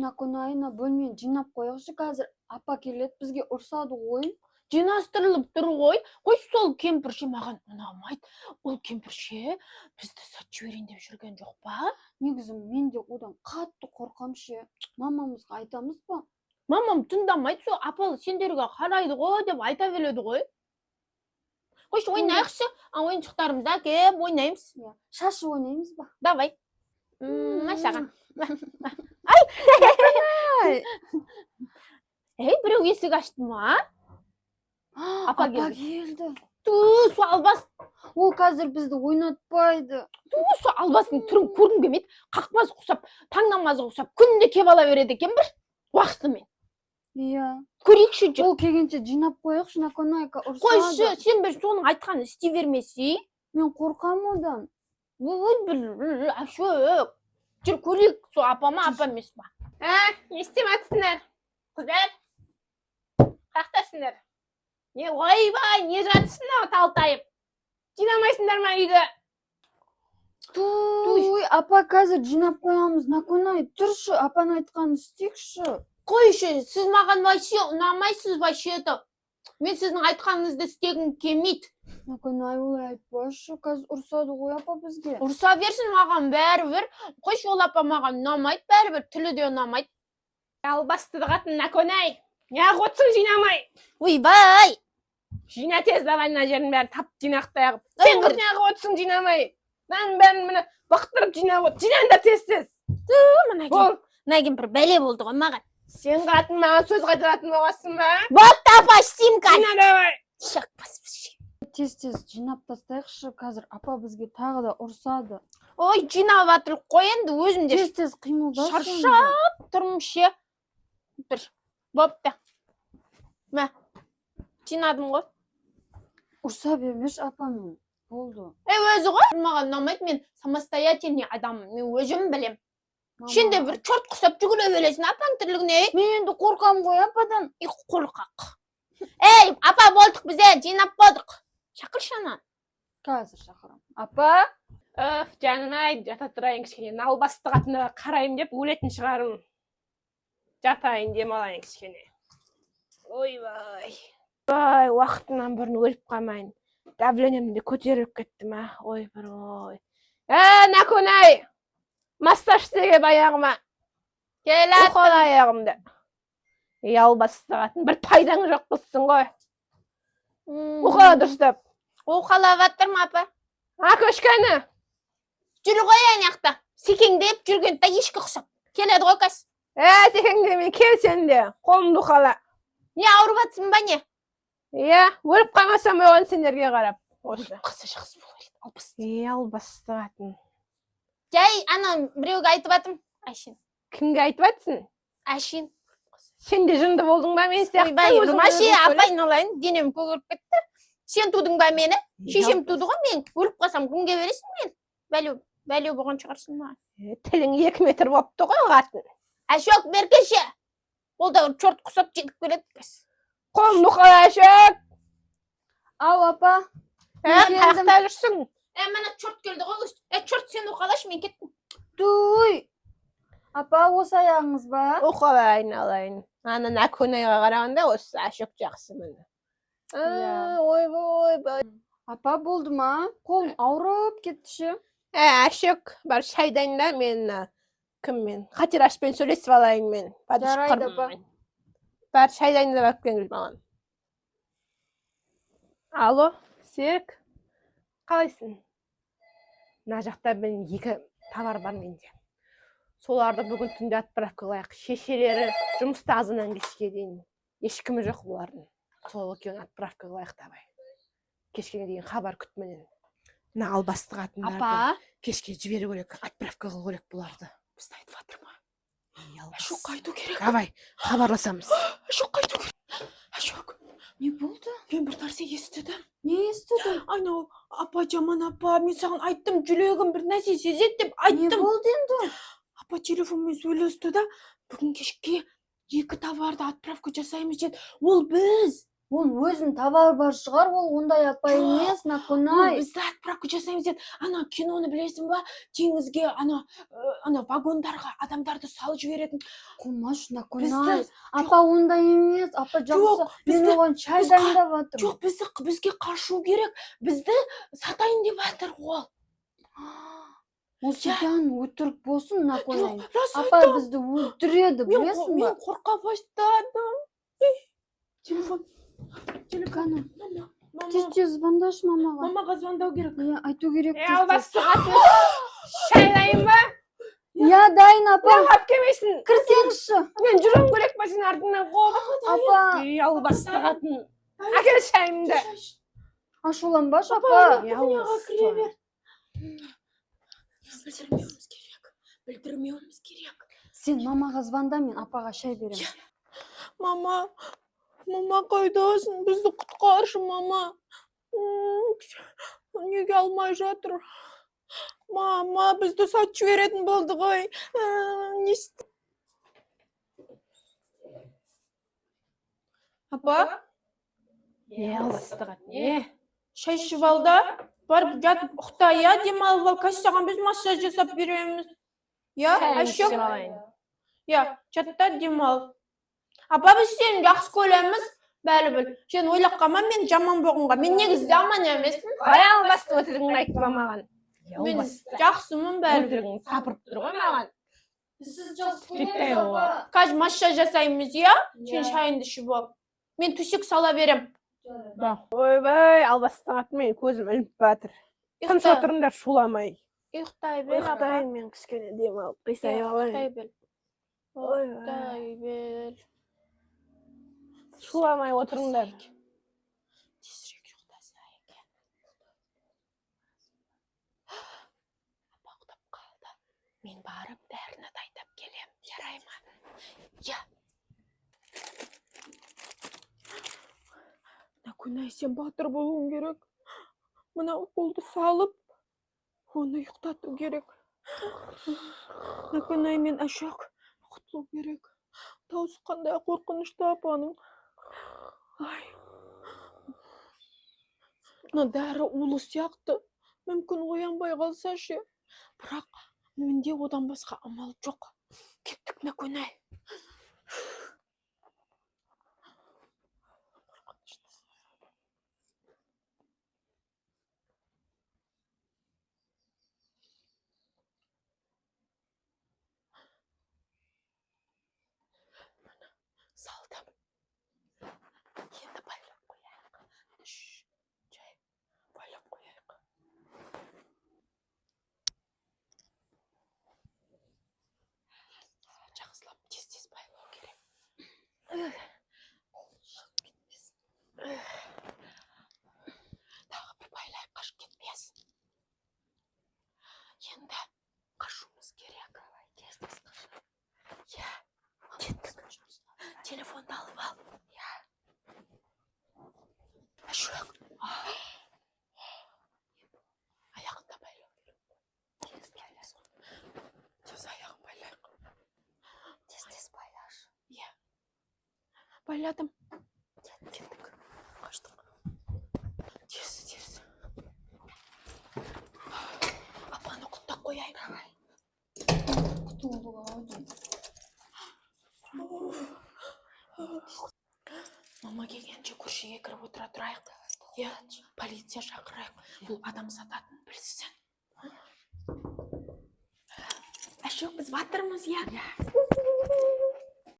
Наконайына бөлмені жинап қойықшы, қазір апа келет, бізге ұрсады ғой. Жинастырылып тұр ғой. Қой сол кемпірше маған ұнамайды. Ол кемпірше бізді сатып жіберейін деп жүрген жоқ па? Негізі мен де одан қатты қорқамшы. Мамамызға айтамыз ба? Мамам тыңдамайды, сол апалы сендерге қарайды ғой деп айта береді ғой. Қойшы, ойнайықшы, ойыншықтарымызды әкеп ойнаймыз. Шашы ойнаймыз ба? Давай. Машаға. Ей, біреу есік ашты ма? Апа келді. Ту, сол албас. Ол қазір бізді ойнатпайды. Ту, сол албасының түрін көргім келмейді. Қақпазы құсап, таңнамазы құсап, күнде кеп ала береді екен бір уақытымен. Иә. Көрейікші жүр. Ол келгенше жинап қойықшы, Наконайка ұрсады. Қойшы, сен бір соның айтқанын істей бермесі. Мен қорқам одан. Ой, бір ашөк. Жүр көрейік, сол апама апа емес па. Не істематсыңдар? Қыздар, қақтасыңдар? Не ойбай, не жатсыңдар талтайып? Жинамайсыңдар ма үйге? Туй, апа қазір жинап қоямыз. Наконай, тұршы, апаның айтқанын істейікші. Қойшы, сіз маған вообще ұнамайсыз вообще-то. Мен сіздің айтқаныңызды істегім келмейді. Наконай, олай айтпашы, қазір ұрсады ғой апа бізге. Ұрса берсін маған бәрібір. Қойшы, ол апа маған ұнамайды, бәрібір тілі де ұнамайды. Албастыды қатын Наконай. Неғып отсың жинамай? Ойбай! Жина тез, давай мына жердің бәрін тап жинақтай ағып. Сен бір неғып отсың жинамай? Мен бәрін міне бақтырып жинап от. Жинаңдар тез-тез. Мына кемпір бәле болды ғой маған. Сен қатын маған сөз қайтаратын болғансың ба? Вот апа, істеймін қазір. Жина давай. Шақ басып. Тез-тез жинап тастайықшы, қазір апа бізге тағы да ұрсады. Ой, жинап атыр қой енді өзімде. Тез-тез қимылдашы. Шаршап тұрмын ше. Бір. Бопты. Мә. Жинадым ғой. Ұрса бермеш апамен. Болды. Өзі ғой. Маған ұнамайды, мен самостоятельный адаммын. Мен өзім білем. Шенде бір чорт құсап жүгіре бересің апаң тірлігіне. Мен енді қорқам ғой ападан. Қорқақ. Ей, апа болдық бізе, жинап болдық. Шақыршы ана. Қазір шақырам. Апа? Жаным-ай, жата тұрайын кішкене. Албасты қатынға қарайым деп өлетін шығарым. Жатайын демалайын кішкене. Ойбай. Ой, уақытынан бұрын өліп қалмайын. Давлением де көтеріліп кетті ма? Ой, бір ой. Наконай! Массаж істеге баяғыма. Келат. Ұқал аяғымды. Албасты қатын. Бір пайдаң жоқ болсын ғой. Ұқала дұрыстап. Ұқалап аттыр ма апа? Көшкені. Жүр ғой аяқта. Секеңдеп жүргенде ешкі құсап. Келеді ғой қас. Секеңдеме кел сен де. Қолымды ұқала. Не ауырып атсың ба не? Өліп қалмасам оған сендерге қарап. Өліп қалса жақсы болар. Албасты қатын. Жай, ана біреуге айтып атым. Әшін. Кімге айтып атсың? Әшін. Сен де жынды болдың ба мен сияқты? Ойбай, ұрмашы, апайын олайын, денем көгеріп кетті. Сен тудың ба мені? Шешем туды ғой мен. Өліп қалсам кімге бересің мен? Бәлеу болған шығарсың ба? Тілің 2 метр болыпты ғой қатын. Әшок беркеше. Ол да чорт құсап жетіп келеді. Қолымды ұқала Әшок. Ау апа. Қақта жүрсің. Мәні чорт келді ғой. Чорт сен ұқалашы, мен кеттім. Туй. Апа, осы аяғыңыз ба? Ұқалайын алайын. Ана Наконайға қарағанда осы Әшок жақсы мені. Ой. Апа, болды ма? Қолым ауырып кетті. Әшок, бар шайдайында мен кіммен? Қатирашпен сөйлесіп алайын мен. Жарайды апа. Бар шайдайында барып келіңіз маған. Алло, Серік. Қалайсың? Мына жақта мен 2 товар бар менде. Соларды бүгін түнде отправка қылайық. Шешелері жұмыста азынан кешке дейін. Ешкімі жоқ бұлардың. Сол екеуін отправка қылайық давай. Кешкеге дейін хабар күтменен. Мына албасты қатындарды кешке жіберу керек, отправка қылу керек бұларды. Бізді айтып жатыр ма? Әшок қайту керек. Давай, хабарласамыз. Әшок қайту керек. Әшок. Не болды? Мен бір нәрсе естідім. Не естідің? Анау, апа, жаман апа, мен саған айттым, жүрегім бір нәрсе сезеді деп айттым. Не болды енді? Апа телефонмен сөйлесті да, бүгін кешке 2 товарды отправка жасаймыз деді. Ол біз. оның өзінің товары бар шығар, ол ондай апа Жоқ, емес, Наконай. Бізді отправка жасаймыз деді. Ана киноны білесің ба? Теңізге ана вагондарға адамдарды салып жіберетін. Қумаш, Наконай. Бізді Апа ондай емес, апа жақсы. Мен оған шай дайындап жатырмын. Жоқ, бізге қашу керек. Бізді сатайын деп жатыр ол. Осыдан өтірік болсын, Наконай. Жоқ, рас Апа айтам. бізді өлтіреді, білесің ба? Мен қорқа бастадым. Телефон. Кәне, Мама, тез звондашы мамаға. мамаға звондау керек. Иә, айту керек тез. Албасты қатын. Шай дайын ба? Иә, дайын апа. Алып келмейсің. Кірсеңізші. Мен жүруім керек па сен артыңнан қуып? Апа, Албасты қатын. Әкел шайымды. ашуланбаш, апа. Кухняға кіре бер. Білдірмеуіміз керек. Сен мамаға звонда, мен апаға шай беремін. Мама қайдасың? Бізді құтқаршы, мама. Неге алмай жатыр? Мама, бізді сатып жіберетін болды ғой. Апа? Албастыға. Шай ішіп алда. Барып жатып ұқта, я демалып ал, саған біз массаж жасап береміз. Я, ашық? Я, жатта демал. Апа, біз сені жақсы көреміз. Бәрі біл. Сен ойлап қалма, мен жаман болғанға. Мен негізі жаман емеспін. Албасты өтірігін айтпа маған. Мен жақсымын бәрі. Өтірігін сапырып тұр ғой маған. Сіз жақсы көресіз, апа. Қазір массаж жасаймыз, я? Сен шайынды ішіп ал. Мен төсек сала берем. Ойбай, албастың атымен көзім ілініп батыр. Тыныш отырыңдар, шуламай. Ұйықтай бер, апа. Ұйықтайын мен кішкене дем алып, қисай алайын. Ұйықтай бер. Ұйықтай бер. Шуламай отырыңдар. Тезірек ұйықтаса екен. Апа ұйықтап қалды. Мен барып дәріні дайындап келем. Жарай ма? Я. Наконай, сен батыр болуың керек. Мына уколды салып, оны ұйықтату керек. Наконай, мен ашық құтылу керек. Дауысы қандай қорқынышты апаның. Мына дәрі улы сияқты. Мүмкін оянбай қалса ше. Бірақ менде одан басқа амал жоқ. Кеттік, Наконай. Салдым. Енді байлап қояйық. Жай, байлап қояйық. Жақсылап тез байлау керек. Тағы бір байлайық, қашып кетпесін. Енді қашуымыз керек. Тез қашып. Я, кеттік. Телефонды алып ал. Я. Ашық. Аяғында байлау керек. Тез аяғын байлайық. Тез байлаш. Я. Байладым. Кеттік. Қаштық. Тез. Апаны құттап қояйын. Мама келгенше көршіге кіріп отыра тұрайық. Я, полиция шақырайық. Бұл адам сататын білсін. Ашық, біз батырмыз, я.